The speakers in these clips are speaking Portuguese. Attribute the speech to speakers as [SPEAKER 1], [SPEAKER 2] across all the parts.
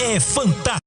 [SPEAKER 1] é fantástico.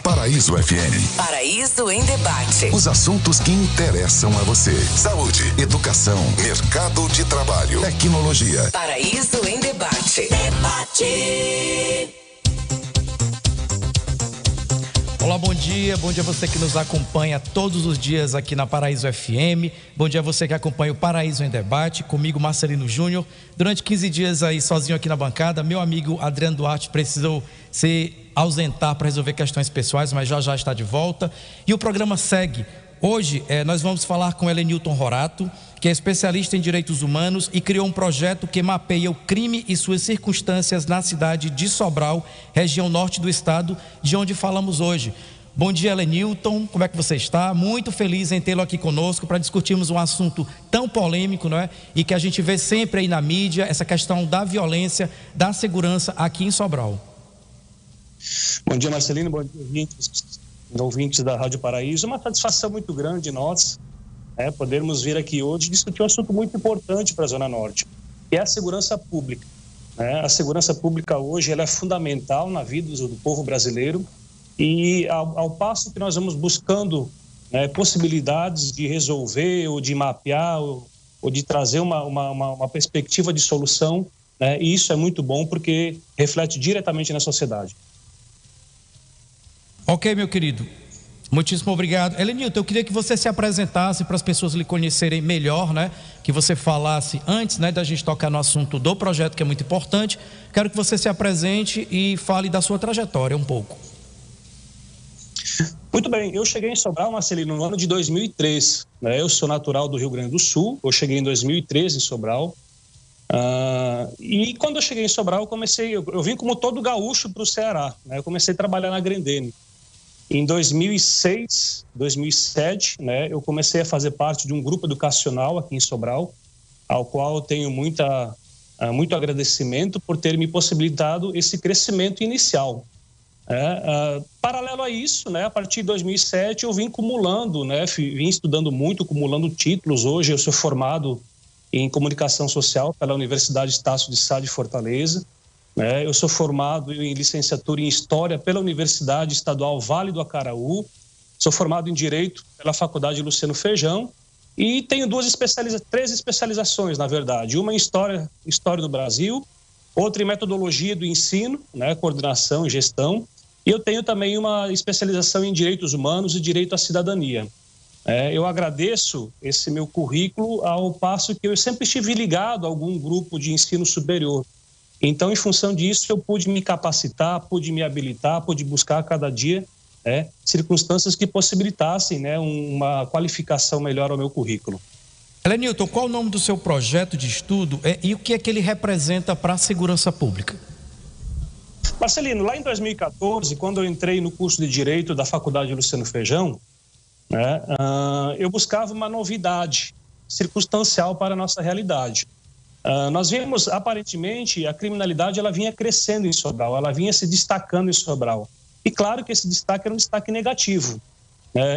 [SPEAKER 2] Paraíso FM.
[SPEAKER 3] Paraíso em Debate.
[SPEAKER 2] Os assuntos que interessam a você. Saúde, educação, mercado de trabalho, tecnologia.
[SPEAKER 3] Paraíso em Debate. Debate.
[SPEAKER 4] Olá, bom dia a você que nos acompanha todos os dias aqui na Paraíso FM, bom dia a você que acompanha o Paraíso em Debate, comigo Marcelino Júnior. Durante 15 dias aí sozinho aqui na bancada, meu amigo Adriano Duarte precisou se ausentar para resolver questões pessoais, mas já está de volta e o programa segue. Hoje nós vamos falar com Helenilton Rorato, que é especialista em direitos humanos e criou um projeto que mapeia o crime e suas circunstâncias na cidade de Sobral, região norte do estado, de onde falamos hoje. Bom dia, Helenilton, como é que você está? Muito feliz em tê-lo aqui conosco para discutirmos um assunto tão polêmico, não é? E que a gente vê sempre aí na mídia, essa questão da violência, da segurança aqui em Sobral.
[SPEAKER 5] Bom dia, Marcelino, bom dia, ouvintes da Rádio Paraíso. É uma satisfação muito grande nós podermos vir aqui hoje discutir um assunto muito importante para a Zona Norte, que é a segurança pública. A segurança pública hoje ela é fundamental na vida do povo brasileiro e ao passo que nós vamos buscando possibilidades de resolver ou de mapear ou de trazer uma perspectiva de solução, e isso é muito bom porque reflete diretamente na sociedade.
[SPEAKER 4] Ok, meu querido. Muitíssimo obrigado. Helenilton, eu queria que você se apresentasse para as pessoas lhe conhecerem melhor, que você falasse antes, da gente tocar no assunto do projeto, que é muito importante. Quero que você se apresente e fale da sua trajetória um pouco.
[SPEAKER 5] Muito bem, eu cheguei em Sobral, Marcelino, no ano de 2003. Eu sou natural do Rio Grande do Sul, eu cheguei em 2013 em Sobral. E quando eu cheguei em Sobral, eu vim como todo gaúcho para o Ceará. Eu comecei a trabalhar na Grendene. Em 2006, 2007, eu comecei a fazer parte de um grupo educacional aqui em Sobral, ao qual eu tenho muito agradecimento por ter me possibilitado esse crescimento inicial. Paralelo a isso, a partir de 2007, eu vim acumulando, vim estudando muito, acumulando títulos. Hoje eu sou formado em Comunicação Social pela Universidade Estácio de Sá de Fortaleza. Eu sou formado em licenciatura em História pela Universidade Estadual Vale do Acaraú, sou formado em Direito pela Faculdade Luciano Feijão e tenho três especializações, na verdade. Uma em História do Brasil, outra em Metodologia do Ensino, Coordenação e Gestão, e eu tenho também uma especialização em Direitos Humanos e Direito à Cidadania. Eu agradeço esse meu currículo ao passo que eu sempre estive ligado a algum grupo de ensino superior. Então, em função disso, eu pude me capacitar, pude me habilitar, pude buscar a cada dia circunstâncias que possibilitassem uma qualificação melhor ao meu currículo.
[SPEAKER 4] Elenilton, qual o nome do seu projeto de estudo e o que é que ele representa para a segurança pública?
[SPEAKER 5] Marcelino, lá em 2014, quando eu entrei no curso de Direito da Faculdade Luciano Feijão, né, eu buscava uma novidade circunstancial para a nossa realidade. Nós vimos, aparentemente, a criminalidade ela vinha crescendo em Sobral, ela vinha se destacando em Sobral. E claro que esse destaque era um destaque negativo.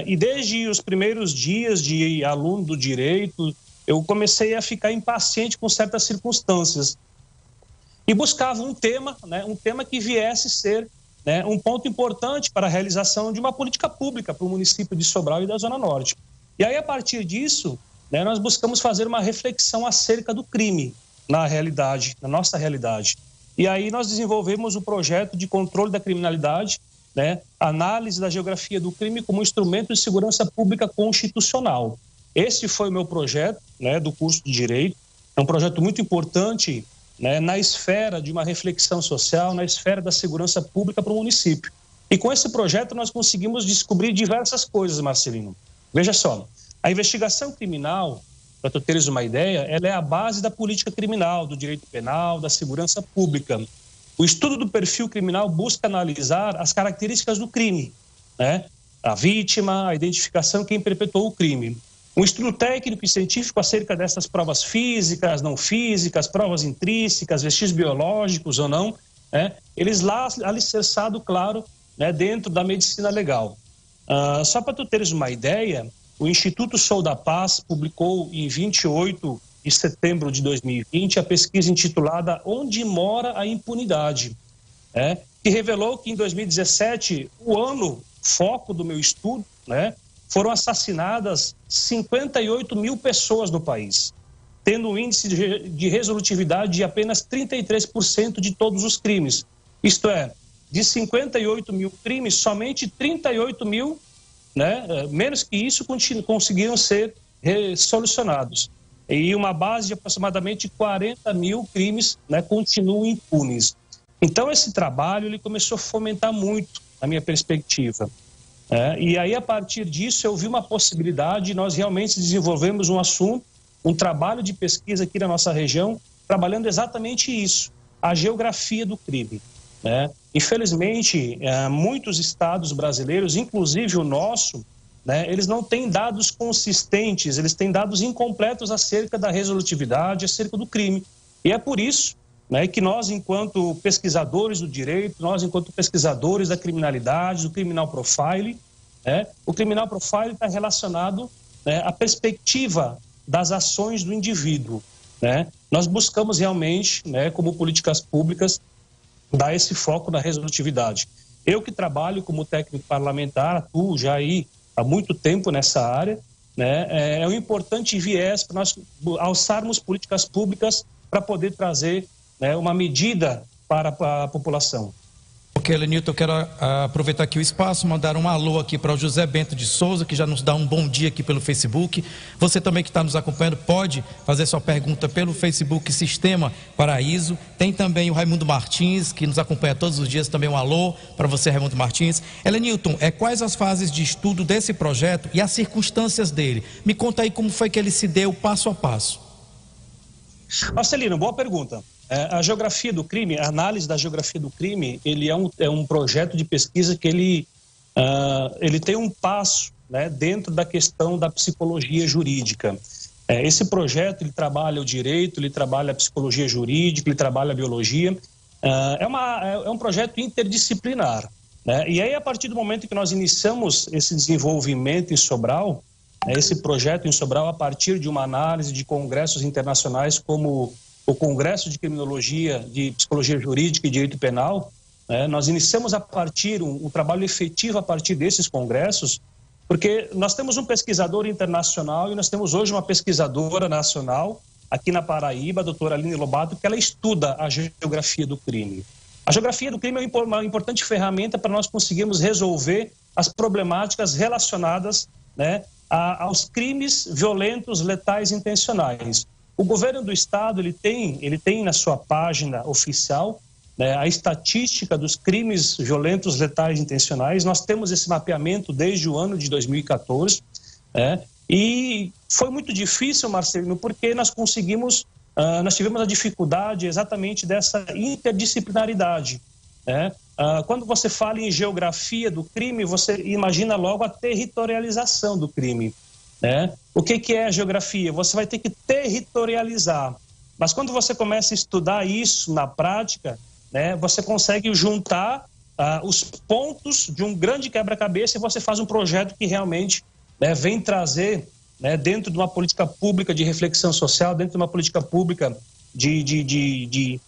[SPEAKER 5] E desde os primeiros dias de aluno do direito, eu comecei a ficar impaciente com certas circunstâncias. E buscava um tema que viesse ser um ponto importante para a realização de uma política pública para o município de Sobral e da Zona Norte. E aí, a partir disso, nós buscamos fazer uma reflexão acerca do crime na realidade, na nossa realidade. E aí nós desenvolvemos o projeto de controle da criminalidade, análise da geografia do crime como instrumento de segurança pública constitucional. Esse foi o meu projeto do curso de Direito. É um projeto muito importante na esfera de uma reflexão social, na esfera da segurança pública para o município. E com esse projeto nós conseguimos descobrir diversas coisas, Marcelino. Veja só, a investigação criminal, para tu teres uma ideia, ela é a base da política criminal, do direito penal, da segurança pública. O estudo do perfil criminal busca analisar as características do crime, a vítima, a identificação, quem perpetuou o crime. Um estudo técnico e científico acerca dessas provas físicas, não físicas, provas intrínsecas, vestígios biológicos ou não, eles lá alicerçado, claro, dentro da medicina legal. Só para tu teres uma ideia, o Instituto Sou da Paz publicou em 28 de setembro de 2020 a pesquisa intitulada Onde Mora a Impunidade, que revelou que em 2017, o ano foco do meu estudo, foram assassinadas 58 mil pessoas no país, tendo um índice de resolutividade de apenas 33% de todos os crimes. Isto é, de 58 mil crimes, somente 38 mil, menos que isso, conseguiram ser solucionados. E uma base de aproximadamente 40 mil crimes continuam impunes. Então, esse trabalho ele começou a fomentar muito, na minha perspectiva. E aí, a partir disso, eu vi uma possibilidade, nós realmente desenvolvemos um assunto, um trabalho de pesquisa aqui na nossa região, trabalhando exatamente isso, a geografia do crime. Infelizmente, muitos estados brasileiros, inclusive o nosso, eles não têm dados consistentes, eles têm dados incompletos acerca da resolutividade, acerca do crime. E é por isso que nós, enquanto pesquisadores do direito, nós, enquanto pesquisadores da criminalidade, do criminal profiling, o criminal profiling está relacionado à perspectiva das ações do indivíduo. Nós buscamos realmente, como políticas públicas, dar esse foco na resolutividade. Eu que trabalho como técnico parlamentar, atuo já aí há muito tempo nessa área, é um importante viés para nós alçarmos políticas públicas para poder trazer uma medida para a população.
[SPEAKER 4] Ok, Elenilton, eu quero aproveitar aqui o espaço, mandar um alô aqui para o José Bento de Souza, que já nos dá um bom dia aqui pelo Facebook. Você também que está nos acompanhando pode fazer sua pergunta pelo Facebook Sistema Paraíso. Tem também o Raimundo Martins, que nos acompanha todos os dias, também um alô para você, Raimundo Martins. Elenilton, quais as fases de estudo desse projeto e as circunstâncias dele? Me conta aí como foi que ele se deu passo a passo.
[SPEAKER 5] Marcelino, boa pergunta. A geografia do crime, a análise da geografia do crime, ele é um projeto de pesquisa que ele tem um passo dentro da questão da psicologia jurídica. Esse projeto, ele trabalha o direito, ele trabalha a psicologia jurídica, ele trabalha a biologia. É um projeto interdisciplinar. E aí, a partir do momento que nós iniciamos esse desenvolvimento em Sobral, esse projeto em Sobral, a partir de uma análise de congressos internacionais como o Congresso de Criminologia, de Psicologia Jurídica e Direito Penal, nós iniciamos um trabalho efetivo a partir desses congressos, porque nós temos um pesquisador internacional e nós temos hoje uma pesquisadora nacional aqui na Paraíba, a doutora Aline Lobato, que ela estuda a geografia do crime. A geografia do crime é uma importante ferramenta para nós conseguirmos resolver as problemáticas relacionadas aos crimes violentos, letais e intencionais. O governo do estado ele tem na sua página oficial a estatística dos crimes violentos, letais e intencionais. Nós temos esse mapeamento desde o ano de 2014, E foi muito difícil, Marcelino, porque nós tivemos a dificuldade exatamente dessa interdisciplinaridade, né? Quando você fala em geografia do crime, você imagina logo a territorialização do crime, né? O que é a geografia? Você vai ter que territorializar. Mas quando você começa a estudar isso na prática, né, você consegue juntar os pontos de um grande quebra-cabeça e você faz um projeto que realmente, né, vem trazer, né, dentro de uma política pública de reflexão social, dentro de uma política pública de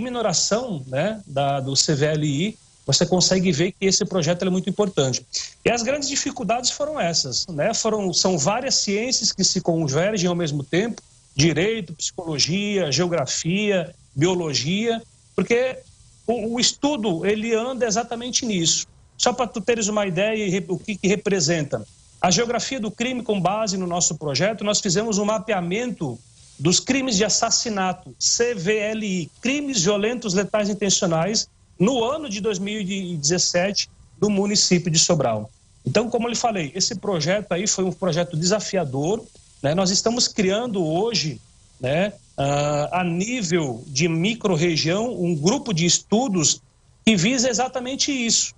[SPEAKER 5] minoração, né, do CVLI, você consegue ver que esse projeto é muito importante. E as grandes dificuldades foram essas, né? São várias ciências que se convergem ao mesmo tempo, direito, psicologia, geografia, biologia, porque o estudo, ele anda exatamente nisso. Só para tu teres uma ideia o que representa. A geografia do crime, com base no nosso projeto, nós fizemos um mapeamento dos crimes de assassinato, CVLI, crimes violentos letais intencionais, no ano de 2017, do município de Sobral. Então, como eu lhe falei, esse projeto aí foi um projeto desafiador, né? Nós estamos criando hoje, né, a nível de micro-região, um grupo de estudos que visa exatamente isso,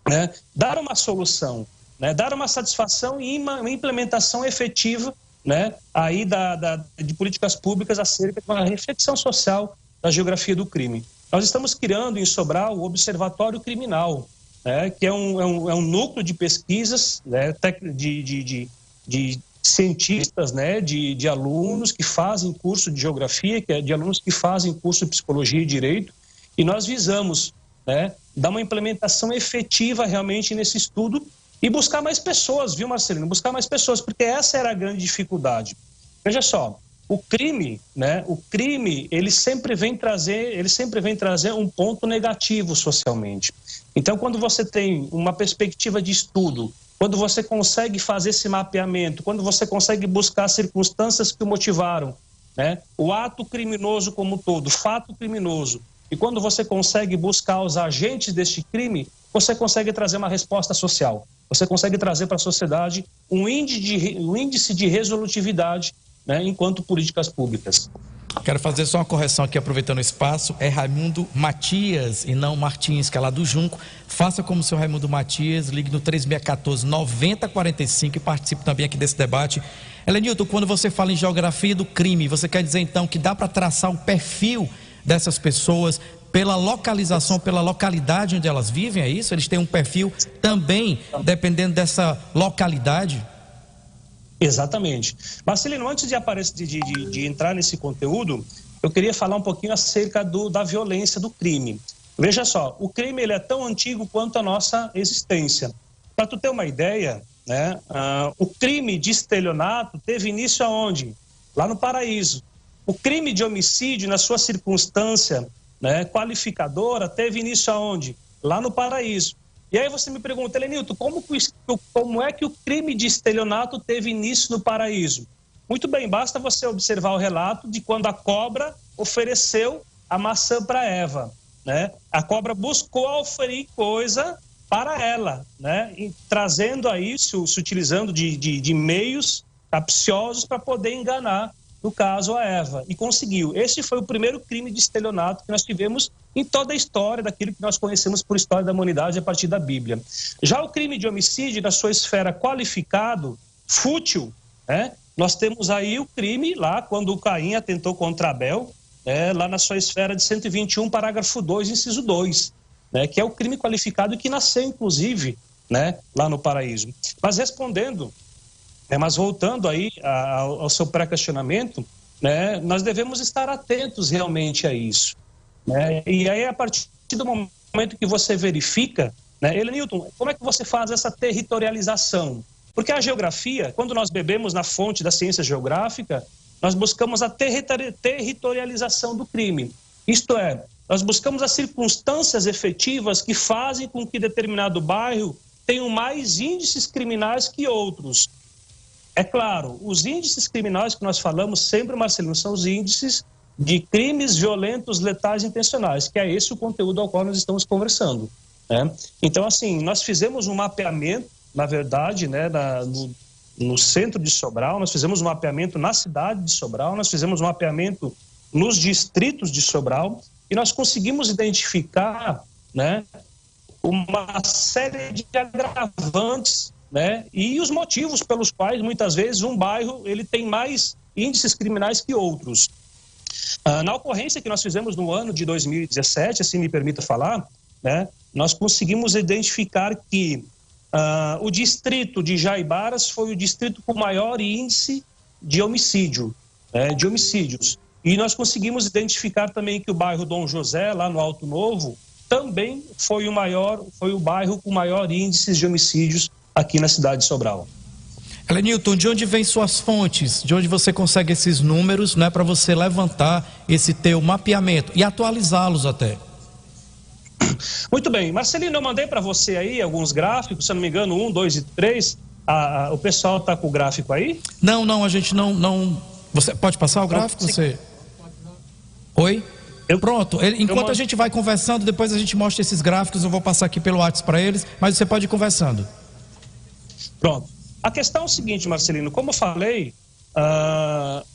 [SPEAKER 5] né? Dar uma solução, né? Dar uma satisfação e uma implementação efetiva, né, aí de políticas públicas acerca de uma reflexão social da geografia do crime. Nós estamos criando em Sobral o Observatório Criminal, né, que é um núcleo de pesquisas, né, de cientistas, né, de alunos que fazem curso de geografia, de alunos que fazem curso de psicologia e direito, e nós visamos, né, dar uma implementação efetiva realmente nesse estudo e buscar mais pessoas, viu, Marcelino? Buscar mais pessoas, porque essa era a grande dificuldade. Veja só, o crime, né, ele sempre vem trazer um ponto negativo socialmente. Então, quando você tem uma perspectiva de estudo, quando você consegue fazer esse mapeamento, quando você consegue buscar circunstâncias que o motivaram, né, o ato criminoso como um todo, o fato criminoso, e quando você consegue buscar os agentes deste crime, você consegue trazer uma resposta social. Você consegue trazer para a sociedade um índice de resolutividade, né, enquanto políticas públicas.
[SPEAKER 4] Quero fazer só uma correção aqui, aproveitando o espaço. É Raimundo Matias e não Martins, que é lá do Junco. Faça como o seu Raimundo Matias, ligue no 3614-9045 e participe também aqui desse debate. Helenilton, quando você fala em geografia do crime, você quer dizer então que dá para traçar um perfil dessas pessoas pela localização, pela localidade onde elas vivem, é isso? Eles têm um perfil também, dependendo dessa localidade?
[SPEAKER 5] Exatamente. Marcelino, antes de entrar nesse conteúdo, eu queria falar um pouquinho acerca da violência do crime. Veja só, o crime ele é tão antigo quanto a nossa existência. Para tu ter uma ideia, né, o crime de estelionato teve início aonde? Lá no Paraíso. O crime de homicídio, na sua circunstância, né, qualificadora, teve início aonde? Lá no Paraíso. E aí você me pergunta, Helenilton, como é que o crime de estelionato teve início no Paraíso? Muito bem, basta você observar o relato de quando a cobra ofereceu a maçã para Eva, né? A cobra buscou oferir coisa para ela, né? E trazendo aí, se utilizando de meios capciosos para poder enganar, no caso, a Eva, e conseguiu. Esse foi o primeiro crime de estelionato que nós tivemos em toda a história daquilo que nós conhecemos por história da humanidade a partir da Bíblia. Já o crime de homicídio, na sua esfera qualificado, fútil, né? Nós temos aí o crime lá, quando o Caim atentou contra Abel, lá na sua esfera de 121, parágrafo 2, inciso 2, né? Que é o crime qualificado que nasceu, inclusive, né? Lá no Paraíso. Mas respondendo... mas voltando aí ao seu pré-questionamento, né, nós devemos estar atentos realmente a isso, né? E aí, a partir do momento que você verifica, né, Helenilton, como é que você faz essa territorialização? Porque a geografia, quando nós bebemos na fonte da ciência geográfica, nós buscamos a territorialização do crime. Isto é, nós buscamos as circunstâncias efetivas que fazem com que determinado bairro tenha mais índices criminais que outros. É claro, os índices criminais que nós falamos sempre, Marcelino, são os índices de crimes violentos letais intencionais, que é esse o conteúdo ao qual nós estamos conversando, né? Então, assim, nós fizemos um mapeamento, na verdade, né, no centro de Sobral, nós fizemos um mapeamento na cidade de Sobral, nós fizemos um mapeamento nos distritos de Sobral e nós conseguimos identificar, né, uma série de agravantes, né, e os motivos pelos quais muitas vezes um bairro ele tem mais índices criminais que outros. Na ocorrência que nós fizemos no ano de 2017, assim me permita falar, né, nós conseguimos identificar que o distrito de Jaibaras foi o distrito com maior índice de homicídios. E nós conseguimos identificar também que o bairro Dom José, lá no Alto Novo, também foi o bairro com maior índice de homicídios aqui na cidade de Sobral.
[SPEAKER 4] Helenilton, de onde vêm suas fontes? De onde você consegue esses números, né, para você levantar esse teu mapeamento e atualizá-los até?
[SPEAKER 5] Muito bem. Marcelino, eu mandei para você aí alguns gráficos, se eu não me engano, 1, 2 e 3. O pessoal está com o gráfico aí?
[SPEAKER 4] Não, a gente não... Você pode passar o gráfico? Você... Oi? Pronto, enquanto a gente vai conversando, depois a gente mostra esses gráficos, eu vou passar aqui pelo WhatsApp para eles, mas você pode ir conversando.
[SPEAKER 5] Pronto. A questão é o seguinte, Marcelino, como eu falei,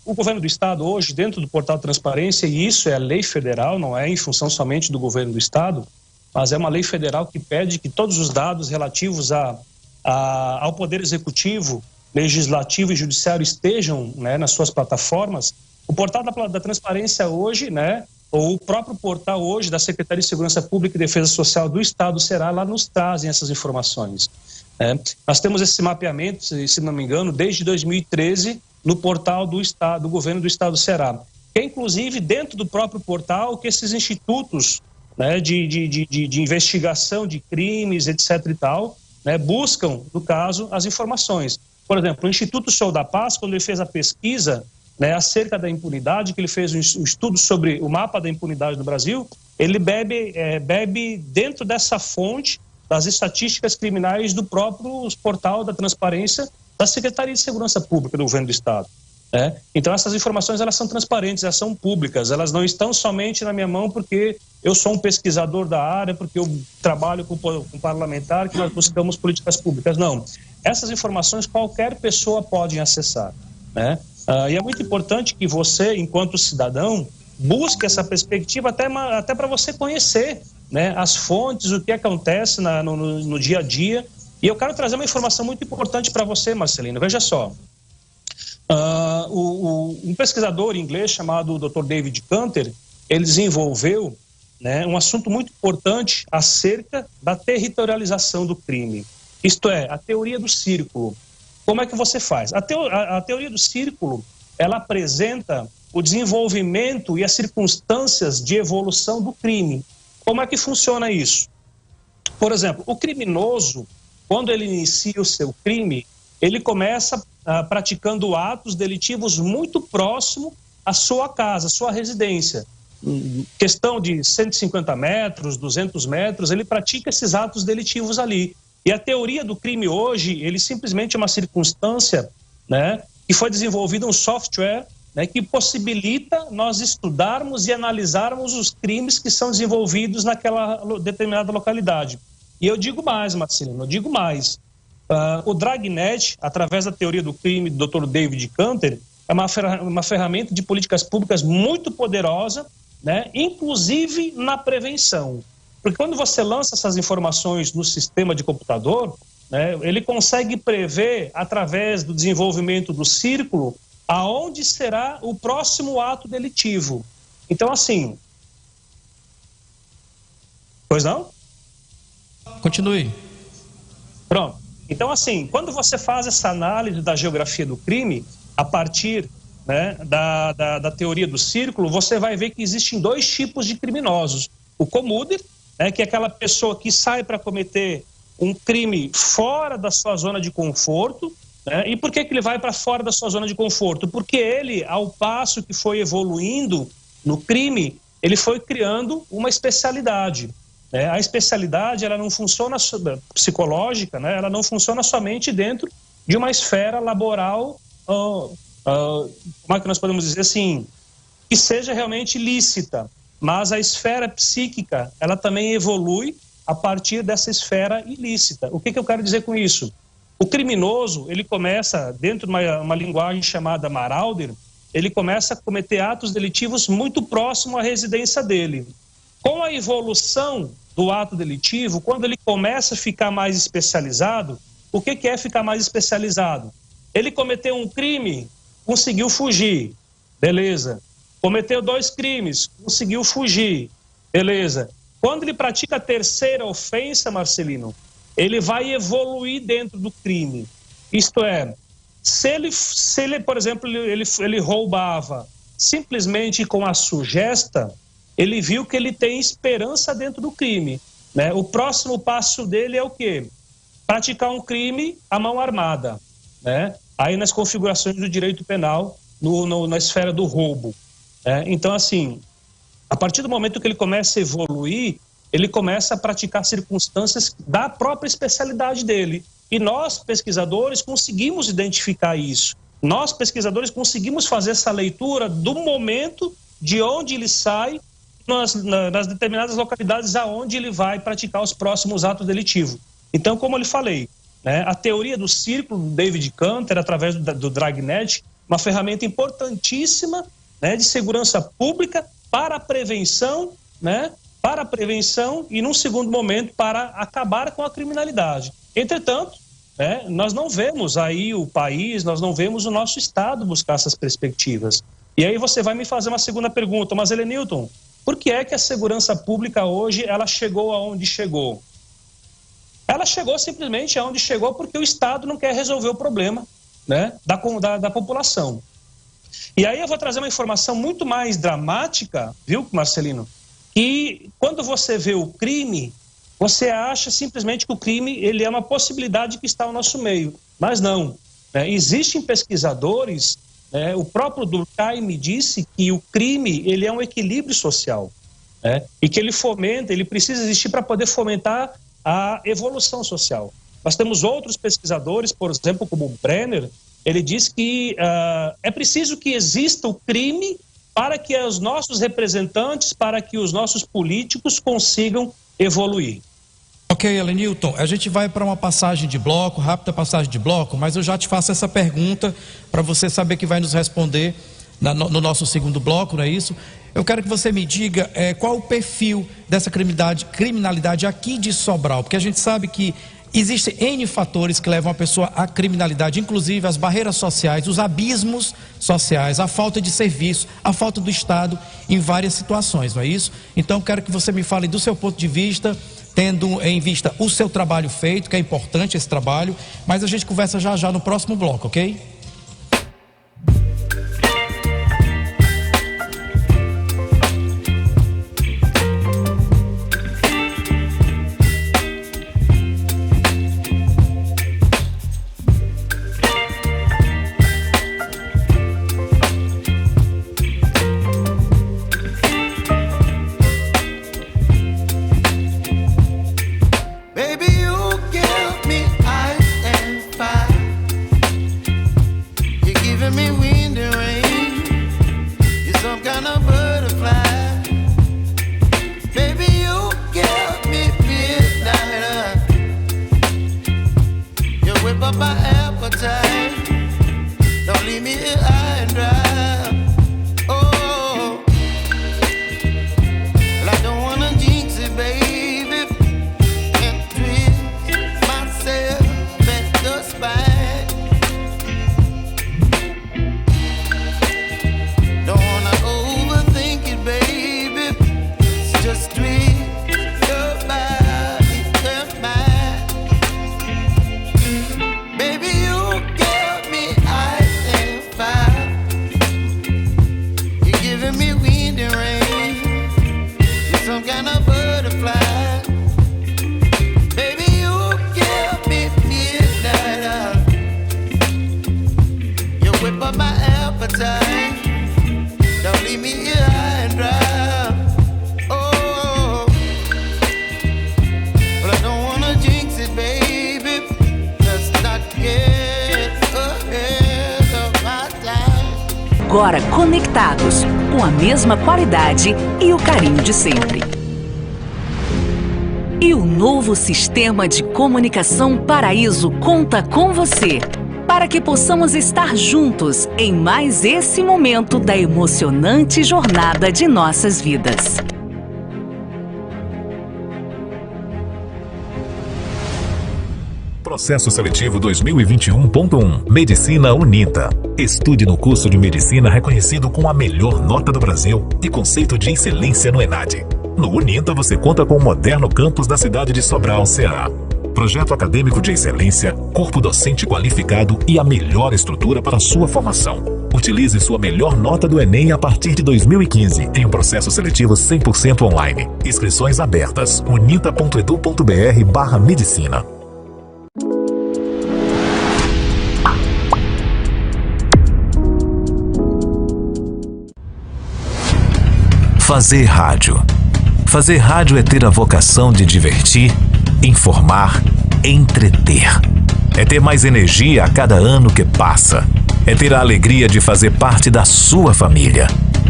[SPEAKER 5] o governo do estado hoje, dentro do portal Transparência, e isso é a lei federal, não é em função somente do governo do estado, mas é uma lei federal que pede que todos os dados relativos ao poder executivo, legislativo e judiciário estejam, né, nas suas plataformas. O portal da Transparência hoje, né, ou o próprio portal hoje da Secretaria de Segurança Pública e Defesa Social do Estado, Será, lá nos trazem essas informações. Nós temos esse mapeamento, se não me engano, desde 2013, no portal do governo do Estado do Ceará. Que é, inclusive, dentro do próprio portal, que esses institutos, né, de investigação de crimes, etc. e tal, né, buscam, no caso, as informações. Por exemplo, o Instituto Show da Paz, quando ele fez a pesquisa, né, acerca da impunidade, que ele fez um estudo sobre o mapa da impunidade do Brasil, ele bebe dentro dessa fonte das estatísticas criminais do próprio portal da Transparência da Secretaria de Segurança Pública do Governo do Estado. Né? Então, essas informações elas são transparentes, elas são públicas, elas não estão somente na minha mão porque eu sou um pesquisador da área, porque eu trabalho com parlamentar, que nós buscamos políticas públicas. Não. Essas informações qualquer pessoa pode acessar. Né? E é muito importante que você, enquanto cidadão, busque essa perspectiva até para você conhecer, né, as fontes, o que acontece no dia a dia. E eu quero trazer uma informação muito importante para você, Marcelino. Veja só. Um pesquisador inglês chamado Dr. David Canter, ele desenvolveu, né, um assunto muito importante acerca da territorialização do crime. Isto é, a teoria do círculo. Como é que você faz? A teoria do círculo, ela apresenta o desenvolvimento e as circunstâncias de evolução do crime. Como é que funciona isso? Por exemplo, o criminoso, quando ele inicia o seu crime, ele começa praticando atos delitivos muito próximo à sua casa, à sua residência. Questão de 150 metros, 200 metros, ele pratica esses atos delitivos ali. E a teoria do crime hoje, ele simplesmente é uma circunstância, né, que foi desenvolvido um software, né, que possibilita nós estudarmos e analisarmos os crimes que são desenvolvidos naquela determinada localidade. E eu digo mais, Marcelino, eu digo mais. O Dragnet, através da teoria do crime do Dr. David Canter, é uma ferramenta de políticas públicas muito poderosa, né, inclusive na prevenção. Porque quando você lança essas informações no sistema de computador, né, ele consegue prever, através do desenvolvimento do círculo, aonde será o próximo ato delitivo. Então, assim... Pois não?
[SPEAKER 4] Continue.
[SPEAKER 5] Pronto. Então, assim, quando você faz essa análise da geografia do crime, a partir, né, da teoria do círculo, você vai ver que existem dois tipos de criminosos. O commuter, né, que é aquela pessoa que sai para cometer um crime fora da sua zona de conforto. Né? E por que ele vai para fora da sua zona de conforto? Porque ele, ao passo que foi evoluindo no crime, ele foi criando uma especialidade. Né? A especialidade, ela não funciona psicológica, né? Ela não funciona somente dentro de uma esfera laboral, como é que nós podemos dizer assim, que seja realmente lícita, mas a esfera psíquica, ela também evolui a partir dessa esfera ilícita. O que eu quero dizer com isso? O criminoso, ele começa, dentro de uma linguagem chamada marauder, ele começa a cometer atos delitivos muito próximo à residência dele. Com a evolução do ato delitivo, quando ele começa a ficar mais especializado, o que é ficar mais especializado? Ele cometeu um crime, conseguiu fugir, beleza. Cometeu 2 crimes, conseguiu fugir, beleza. Quando ele pratica a terceira ofensa, Marcelino, ele vai evoluir dentro do crime. Isto é, se ele por exemplo, ele roubava simplesmente com a sugesta, ele viu que ele tem esperança dentro do crime, né? O próximo passo dele é o quê? Praticar um crime à mão armada, né? Aí nas configurações do direito penal, na esfera do roubo. Então, assim, a partir do momento que ele começa a evoluir, ele começa a praticar circunstâncias da própria especialidade dele. E nós, pesquisadores, conseguimos identificar isso. Nós, pesquisadores, conseguimos fazer essa leitura do momento de onde ele sai nas determinadas localidades aonde ele vai praticar os próximos atos delitivos. Então, como eu lhe falei, né, a teoria do círculo do David Canter, através do Dragnet, uma ferramenta importantíssima, né, de segurança pública para a prevenção, né, e, num segundo momento, para acabar com a criminalidade. Entretanto, né, nós não vemos aí o país, nós não vemos o nosso Estado buscar essas perspectivas. E aí você vai me fazer uma segunda pergunta, mas Helenilton, por que é que a segurança pública hoje ela chegou aonde chegou? Ela chegou simplesmente aonde chegou porque o Estado não quer resolver o problema, né, da população. E aí eu vou trazer uma informação muito mais dramática, viu, Marcelino? Que quando você vê o crime, você acha simplesmente que o crime ele é uma possibilidade que está ao nosso meio. Mas não. Né? Existem pesquisadores, né? O próprio Durkheim me disse que o crime ele é um equilíbrio social. Né? E que ele precisa existir para poder fomentar a evolução social. Nós temos outros pesquisadores, por exemplo, como o Brenner, ele diz que é preciso que exista o crime para que os nossos representantes, para que os nossos políticos consigam evoluir.
[SPEAKER 4] Ok, Helenilton, a gente vai para uma passagem de bloco, rápida passagem de bloco, mas eu já te faço essa pergunta para você saber que vai nos responder no nosso segundo bloco, não é isso? Eu quero que você me diga qual o perfil dessa criminalidade aqui de Sobral, porque a gente sabe que existem N fatores que levam a pessoa à criminalidade, inclusive as barreiras sociais, os abismos sociais, a falta de serviço, a falta do Estado em várias situações, não é isso? Então quero que você me fale do seu ponto de vista, tendo em vista o seu trabalho feito, que é importante esse trabalho, mas a gente conversa já no próximo bloco, ok?
[SPEAKER 1] Agora conectados, com a mesma qualidade e o carinho de sempre. E o novo sistema de comunicação Paraíso conta com você, para que possamos estar juntos em mais esse momento da emocionante jornada de nossas vidas.
[SPEAKER 6] Processo Seletivo 2021.1 Medicina Unita. Estude no curso de Medicina reconhecido com a melhor nota do Brasil e conceito de excelência no ENAD. No Unita você conta com o moderno campus da cidade de Sobral, Ceará. Projeto acadêmico de excelência, corpo docente qualificado e a melhor estrutura para sua formação. Utilize sua melhor nota do Enem a partir de 2015 em um processo seletivo 100% online. Inscrições abertas. unita.edu.br/medicina. Fazer rádio. Fazer rádio é ter a vocação de divertir, informar, entreter. É ter mais energia a cada ano que passa. É ter a alegria de fazer parte da sua família.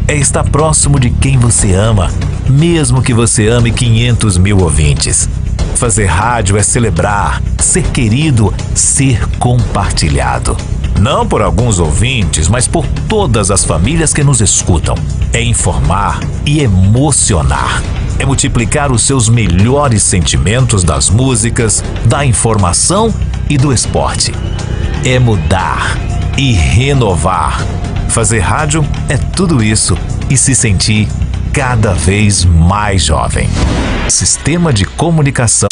[SPEAKER 6] É estar próximo de quem você ama, mesmo que você ame 500 mil ouvintes. Fazer rádio é celebrar, ser querido, ser compartilhado. Não por alguns ouvintes, mas por todas as famílias que nos escutam. É informar e emocionar. É multiplicar os seus melhores sentimentos das músicas, da informação e do esporte. É mudar e renovar. Fazer rádio é tudo isso e se sentir cada vez mais jovem. Sistema de comunicação.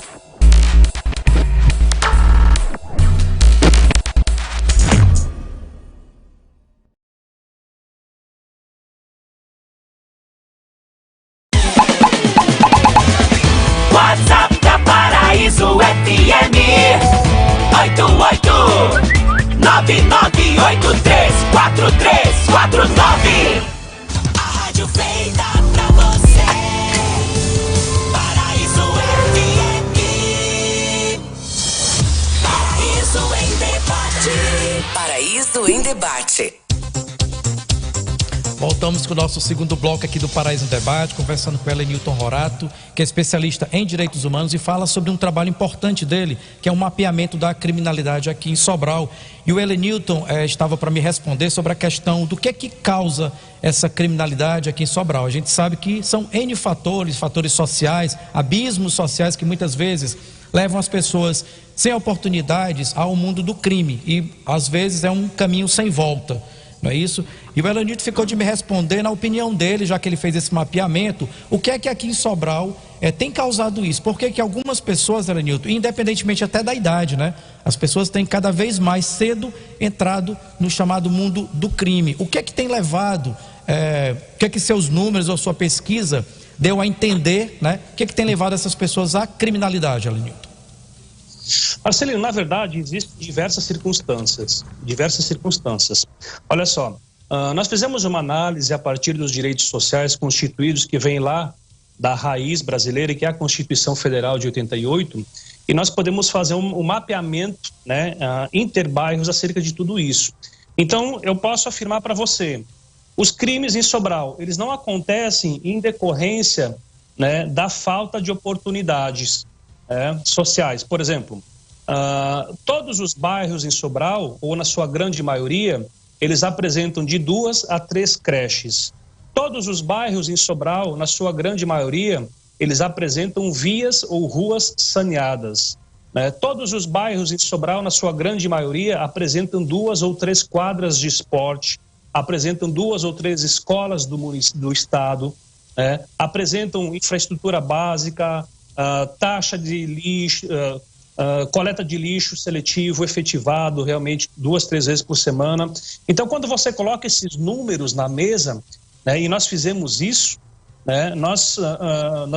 [SPEAKER 3] WhatsApp da Paraíso FM 88-998343449. A rádio feita pra você. Paraíso FM. Paraíso em debate. Paraíso em debate.
[SPEAKER 4] Voltamos com o nosso segundo bloco aqui do Paraíso em Debate, conversando com Elenilton Rorato, que é especialista em direitos humanos e fala sobre um trabalho importante dele, que é o mapeamento da criminalidade aqui em Sobral. E o Elenilton estava para me responder sobre a questão do que causa essa criminalidade aqui em Sobral. A gente sabe que são N fatores, fatores sociais, abismos sociais que muitas vezes levam as pessoas sem oportunidades ao mundo do crime e às vezes é um caminho sem volta. Não é isso? E o Elenilton ficou de me responder, na opinião dele, já que ele fez esse mapeamento, o que é que aqui em Sobral tem causado isso? Por que algumas pessoas, Elenilton, independentemente até da idade, né? As pessoas têm cada vez mais cedo entrado no chamado mundo do crime. O que é que tem levado, o que é que seus números ou sua pesquisa deu a entender, né? O que é que tem levado essas pessoas à criminalidade, Elenilton?
[SPEAKER 5] Marcelino, na verdade, existem diversas circunstâncias. Olha só, nós fizemos uma análise a partir dos direitos sociais constituídos que vem lá da raiz brasileira, que é a Constituição Federal de 88, e nós podemos fazer um mapeamento, né, interbairros acerca de tudo isso. Então, eu posso afirmar para você, os crimes em Sobral, eles não acontecem em decorrência, né, da falta de oportunidades sociais. Por exemplo, todos os bairros em Sobral, ou na sua grande maioria, eles apresentam de 2 a 3 creches. Todos os bairros em Sobral, na sua grande maioria, eles apresentam vias ou ruas saneadas. Todos os bairros em Sobral, na sua grande maioria, apresentam 2 ou 3 quadras de esporte, apresentam 2 ou 3 escolas do estado, apresentam infraestrutura básica, taxa de lixo, coleta de lixo seletivo, efetivado, realmente 2, 3 vezes por semana. Então, quando você coloca esses números na mesa, e nós fizemos isso, nós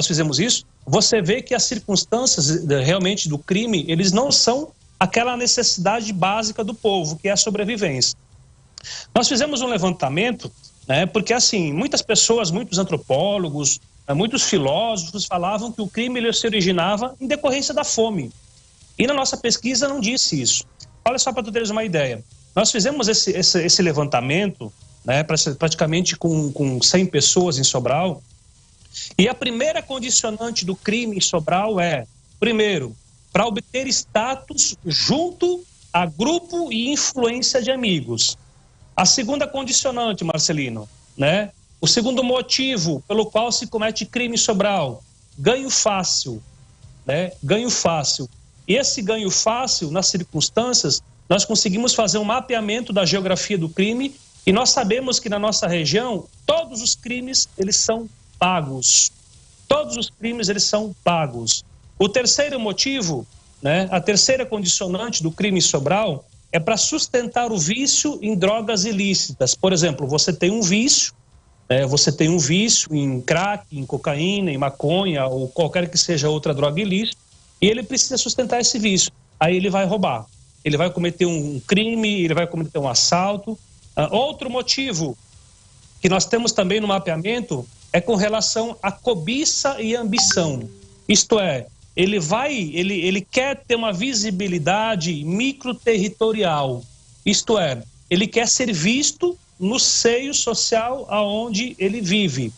[SPEAKER 5] fizemos isso, você vê que as circunstâncias realmente do crime, eles não são aquela necessidade básica do povo, que é a sobrevivência. Nós fizemos um levantamento, porque assim, muitas pessoas, muitos antropólogos, muitos filósofos falavam que o crime ele se originava em decorrência da fome. E na nossa pesquisa não disse isso. Olha só para tu teres uma ideia. Nós fizemos esse levantamento, praticamente com 100 pessoas em Sobral, E a primeira condicionante do crime em Sobral é, primeiro, para obter status junto a grupo e influência de amigos. A segunda condicionante, Marcelino, né? O segundo motivo pelo qual se comete crime em Sobral, ganho fácil, né? Ganho fácil. E esse ganho fácil, nas circunstâncias, nós conseguimos fazer um mapeamento da geografia do crime e nós sabemos que na nossa região, todos os crimes, eles são pagos. Todos os crimes, eles são pagos. O terceiro motivo, né, a terceira condicionante do crime em Sobral é para sustentar o vício em drogas ilícitas. Por exemplo, você tem um vício em crack, em cocaína, em maconha ou qualquer que seja outra droga ilícita e ele precisa sustentar esse vício. Aí ele vai roubar, ele vai cometer um crime, ele vai cometer um assalto. Outro motivo que nós temos também no mapeamento é com relação à cobiça e ambição. Isto é, ele quer ter uma visibilidade microterritorial. Isto é, ele quer ser visto no seio social aonde ele vive,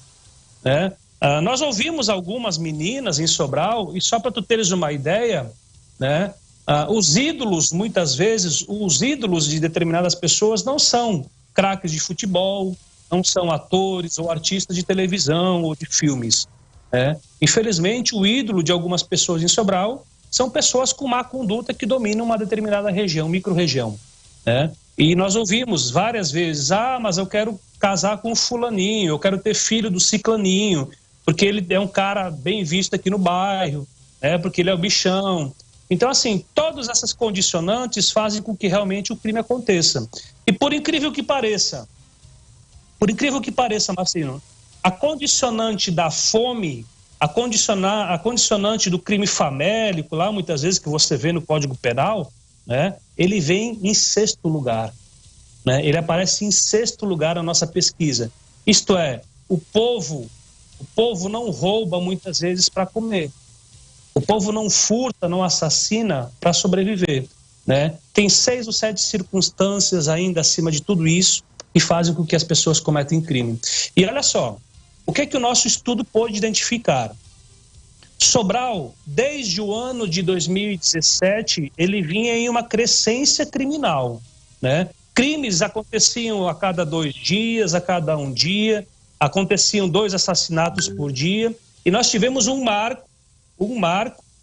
[SPEAKER 5] né? Nós ouvimos algumas meninas em Sobral, e só para tu teres uma ideia, né? Os ídolos, muitas vezes, os ídolos de determinadas pessoas não são craques de futebol, não são atores ou artistas de televisão ou de filmes. Infelizmente, o ídolo de algumas pessoas em Sobral são pessoas com má conduta que dominam uma determinada região, micro-região. E nós ouvimos várias vezes, mas eu quero casar com o fulaninho, eu quero ter filho do ciclaninho, porque ele é um cara bem visto aqui no bairro, porque ele é o bichão. Então, assim, todas essas condicionantes fazem com que realmente o crime aconteça. E por incrível que pareça, Marcelino, a condicionante da fome, a condicionante do crime famélico, lá muitas vezes que você vê no Código Penal, né, ele vem em sexto lugar. Né, ele aparece em sexto lugar na nossa pesquisa. Isto é, o povo não rouba muitas vezes para comer. O povo não furta, não assassina para sobreviver. Né? Tem 6 ou 7 circunstâncias ainda acima de tudo isso que fazem com que as pessoas cometem crime. E olha só, o que é que o nosso estudo pôde identificar? Sobral, desde o ano de 2017, ele vinha em uma crescência criminal. Né? Crimes aconteciam a cada 2 dias, a cada 1 dia, aconteciam 2 assassinatos por dia, e nós tivemos um marco,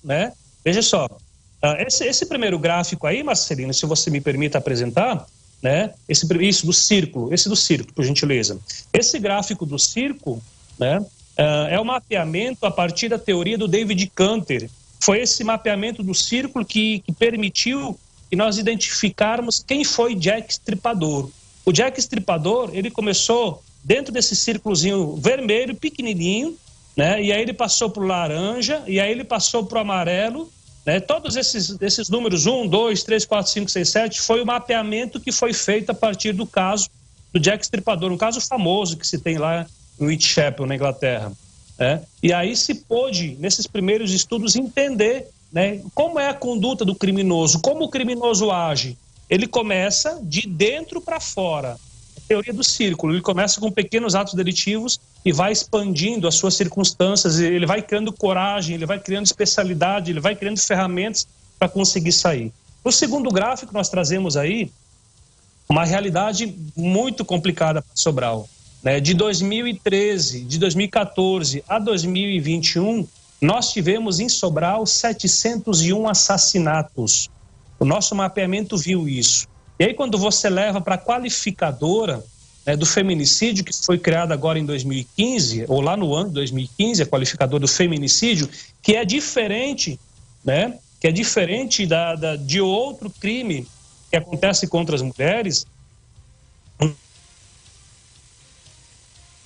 [SPEAKER 5] né? Veja só, esse primeiro gráfico aí, Marcelino, se você me permite apresentar, né? Esse do círculo, por gentileza. Esse gráfico do círculo, né? É o mapeamento a partir da teoria do David Canter. Foi esse mapeamento do círculo que permitiu que nós identificarmos quem foi Jack Stripador. O Jack Stripador, ele começou dentro desse círculozinho vermelho, pequenininho, né? E aí ele passou para o laranja, e aí ele passou para o amarelo, né? Todos esses números, 1, 2, 3, 4, 5, 6, 7, foi o mapeamento que foi feito a partir do caso do Jack Stripador, um caso famoso que se tem lá em Whitechapel, na Inglaterra. Né? E aí se pôde, nesses primeiros estudos, entender, né, como é a conduta do criminoso, como o criminoso age. Ele começa de dentro para fora. Teoria do círculo, ele começa com pequenos atos delitivos e vai expandindo as suas circunstâncias, ele vai criando coragem, ele vai criando especialidade, ele vai criando ferramentas para conseguir sair. No segundo gráfico nós trazemos aí uma realidade muito complicada para Sobral. Né? De 2013, de 2014 a 2021, nós tivemos em Sobral 701 assassinatos. O nosso mapeamento viu isso. E aí quando você leva para a qualificadora, né, do feminicídio, que foi criada agora em 2015, ou lá no ano de 2015, a qualificadora do feminicídio, que é diferente, né, de outro crime que acontece contra as mulheres.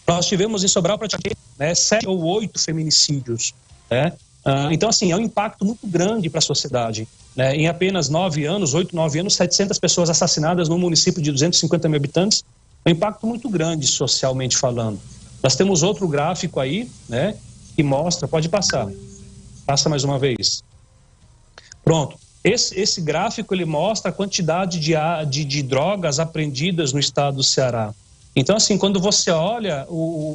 [SPEAKER 5] Nós tivemos em Sobral praticamente 7 ou 8 feminicídios. Né? Então, assim, é um impacto muito grande para a sociedade. Né? Em apenas 9 anos, 8, 9 anos, 700 pessoas assassinadas num município de 250 mil habitantes, é um impacto muito grande socialmente falando. Nós temos outro gráfico aí, né, que mostra, pode passar, passa mais uma vez. Pronto, esse gráfico ele mostra a quantidade de drogas apreendidas no estado do Ceará. Então, assim, quando você olha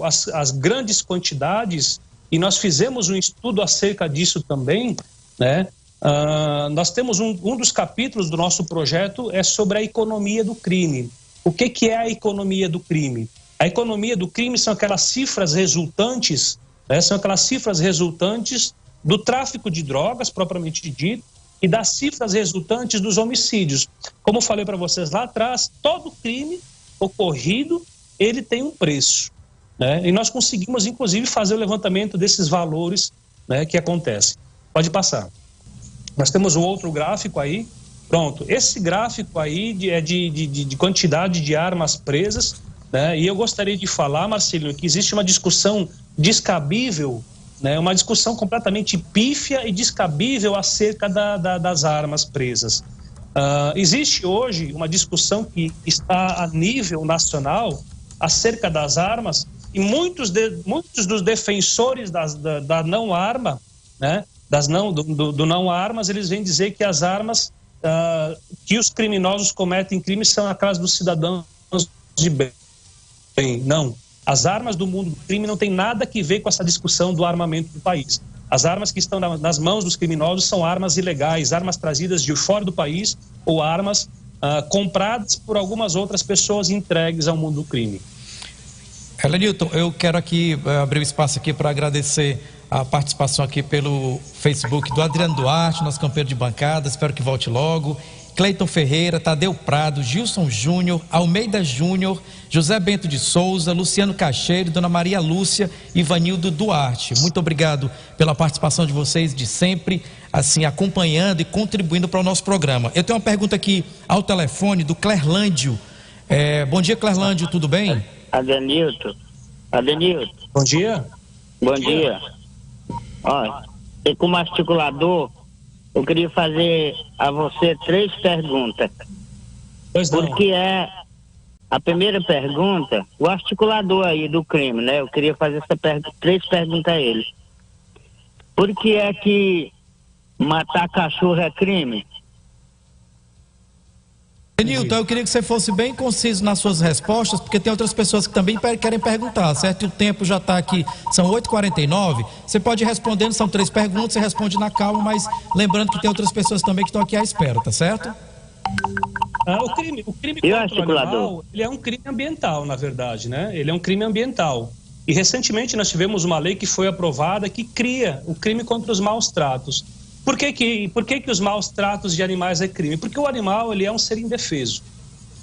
[SPEAKER 5] as grandes quantidades, e nós fizemos um estudo acerca disso também, né? Nós temos um dos capítulos do nosso projeto é sobre a economia do crime. O que é a economia do crime? A economia do crime são aquelas cifras resultantes, né? São aquelas cifras resultantes do tráfico de drogas, propriamente dito, e das cifras resultantes dos homicídios. Como eu falei para vocês lá atrás, todo crime ocorrido, ele tem um preço, né? E nós conseguimos, inclusive, fazer o levantamento desses valores, né, que acontecem. Pode passar. Nós temos um outro gráfico aí. Pronto, esse gráfico aí é de quantidade de armas presas, né? E eu gostaria de falar, Marcelino, que existe uma discussão descabível, né? Uma discussão completamente pífia e descabível acerca das armas presas. Existe hoje uma discussão que está a nível nacional acerca das armas, e muitos dos defensores da não arma, né? Do não armas, eles vêm dizer que as armas que os criminosos cometem crimes são aquelas dos cidadãos de bem. Não, as armas do mundo do crime não tem nada que ver com essa discussão do armamento do país. As armas que estão nas mãos dos criminosos são armas ilegais, armas trazidas de fora do país ou armas compradas por algumas outras pessoas e entregues ao mundo do crime.
[SPEAKER 4] Helenilton, eu quero aqui abrir um espaço aqui para agradecer a participação aqui pelo Facebook do Adriano Duarte, nosso campeão de bancada, espero que volte logo. Cleiton Ferreira, Tadeu Prado, Gilson Júnior, Almeida Júnior, José Bento de Souza, Luciano Cacheiro, Dona Maria Lúcia e Vanildo Duarte. Muito obrigado pela participação de vocês de sempre, assim, acompanhando e contribuindo para o nosso programa. Eu tenho uma pergunta aqui ao telefone do Clerlândio. Bom dia, Clerlândio, tudo bem?
[SPEAKER 7] Adenilton.
[SPEAKER 5] Bom dia.
[SPEAKER 7] Bom dia. Olha, e como articulador, eu queria fazer a você 3 perguntas.
[SPEAKER 5] Pois não.
[SPEAKER 7] Porque a primeira pergunta, o articulador aí do crime, né? Eu queria fazer 3 perguntas a ele. Por que é que matar cachorro é crime?
[SPEAKER 4] Nilton, eu queria que você fosse bem conciso nas suas respostas, porque tem outras pessoas que também querem perguntar, certo? E o tempo já está aqui, são 8h49, você pode ir respondendo, são 3 perguntas, você responde na calma, mas lembrando que tem outras pessoas também que estão aqui à espera, tá certo?
[SPEAKER 5] O crime contra o animal, ele é um crime ambiental, na verdade, né? Ele é um crime ambiental. E recentemente nós tivemos uma lei que foi aprovada que cria o crime contra os maus tratos. Por que os maus tratos de animais é crime? Porque o animal, ele é um ser indefeso,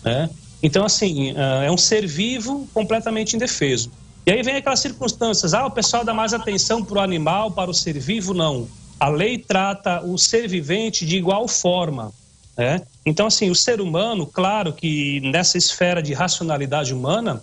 [SPEAKER 5] né? Então, assim, é um ser vivo completamente indefeso. E aí vem aquelas circunstâncias, o pessoal dá mais atenção para o animal, para o ser vivo, não. A lei trata o ser vivente de igual forma, né? Então, assim, o ser humano, claro que nessa esfera de racionalidade humana,